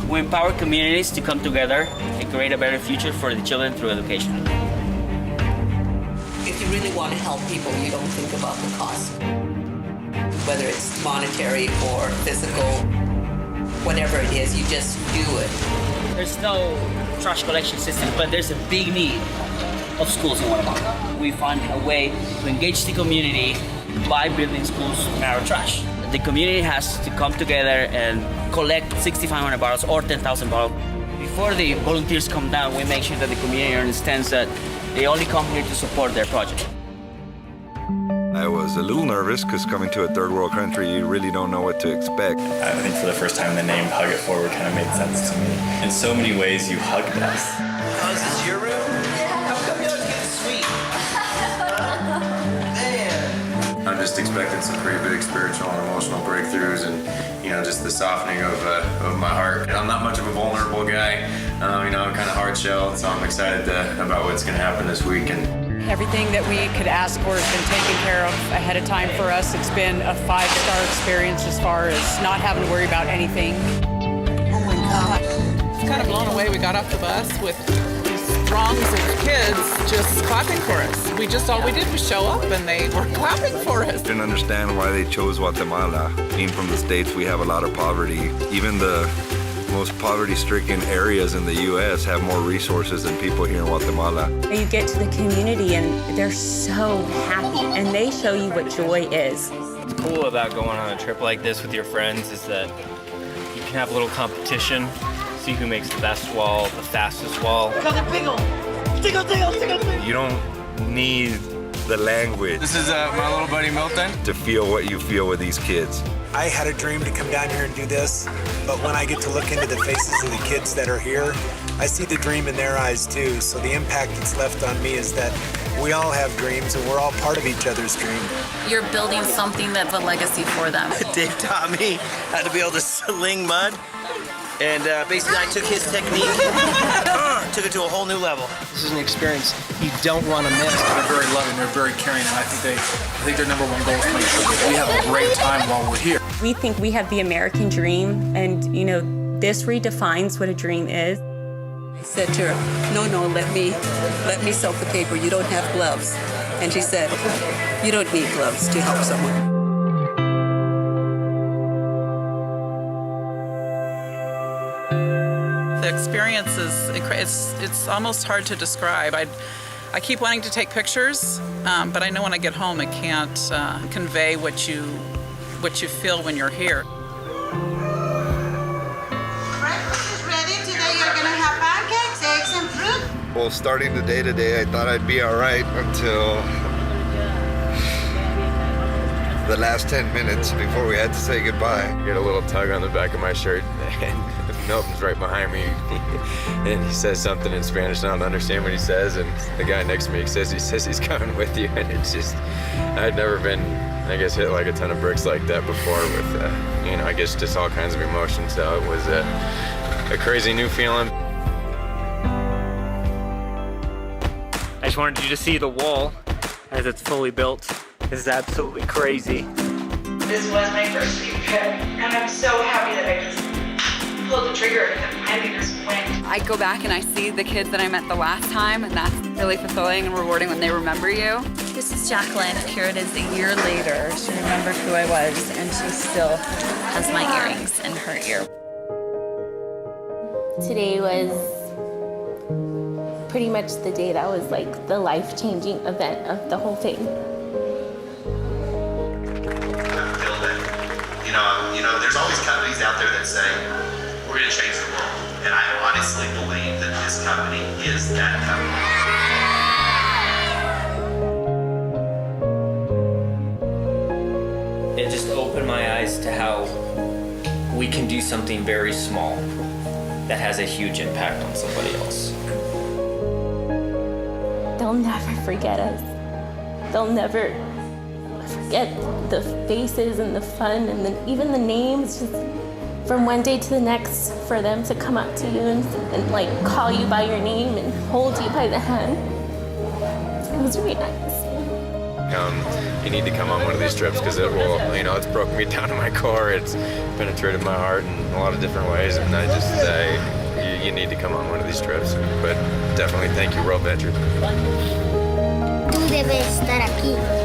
We empower communities to come together and create a better future for the children through education. If you really want to help people, you don't think about the cost. Whether it's monetary or physical, whatever it is, you just do it. There's no trash collection system, but there's a big need of schools in Guatemala. We find a way to engage the community by building schools in our trash. The community has to come together and collect 6,500 bottles or 10,000 bottles. Before the volunteers come down, we make sure that the community understands that they only come here to support their project. I was a little nervous because coming to a third world country, you really don't know what to expect. I think for the first time, the name Hug It Forward kind of made sense to me. In so many ways, you hugged us. Oh, is this your room? How come y'all getting sweet? Man. I'm just expecting some pretty big spiritual and emotional breakthroughs, and just the softening of my heart. I'm not much of a vulnerable guy. I'm kind of hard shelled, so I'm excited about what's going to happen this week. Everything that we could ask for has been taken care of ahead of time for us. It's been a 5-star experience as far as not having to worry about anything. Oh my God. It's kind of blown away. We got off the bus with these throngs of kids just clapping for us. All we did was show up and they were clapping for us. Didn't understand why they chose Guatemala. Being from the States, we have a lot of poverty. Even the most poverty-stricken areas in the U.S. have more resources than people here in Guatemala. You get to the community and they're so happy, and they show you what joy is. What's cool about going on a trip like this with your friends is that you can have a little competition, see who makes the best wall, the fastest wall. You don't need the language. This is my little buddy Milton. To feel what you feel with these kids. I had a dream to come down here and do this, but when I get to look into the faces of the kids that are here, I see the dream in their eyes too. So the impact that's left on me is that we all have dreams and we're all part of each other's dream. You're building something that's a legacy for them. Dave taught me how to be able to sling mud, and basically I took his technique, took it to a whole new level. This is an experience you don't want to miss. They're very loving, they're very caring, and I think their number one goal is to make sure that we have a great time while we're here. We think we have the American dream, and this redefines what a dream is. I said to her, no, let me soak the paper. You don't have gloves. And she said, you don't need gloves to help someone. The experience is it's almost hard to describe. I keep wanting to take pictures, but I know when I get home I can't convey what you feel when you're here. Breakfast is ready. Today you're gonna have pancakes, eggs, and fruit. Well, starting the day today, I thought I'd be all right until the last 10 minutes before we had to say goodbye. Get a little tug on the back of my shirt, and Milton's right behind me, and he says something in Spanish, and I don't understand what he says, and the guy next to me says he's coming with you, and it's just, I'd never been, I guess, hit like a ton of bricks like that before with, I guess just all kinds of emotions, so it was a crazy new feeling. I just wanted you to see the wall as it's fully built. This is absolutely crazy. This was my first big trip, and I'm so happy that I just pulled the trigger and finally just went. I go back and I see the kids that I met the last time, and that's really fulfilling and rewarding when they remember you. This is Jacqueline. Here it is a year later. She remembered who I was, and she still has my earrings in her ear. Today was pretty much the day that was like the life-changing event of the whole thing. There's always companies out there that say, we're going to change the world. And I honestly believe that this company is that company. It just opened my eyes to how we can do something very small that has a huge impact on somebody else. They'll never forget us. They'll never forget the faces and the fun and even the names. Just from one day to the next, for them to come up to you and like call you by your name and hold you by the hand. It was really nice. you need to come on one of these trips because it will, it's broken me down to my core. It's penetrated my heart in a lot of different ways, and I just, you need to come on one of these trips. But definitely thank you, World Veterans. Tú debes estar aquí.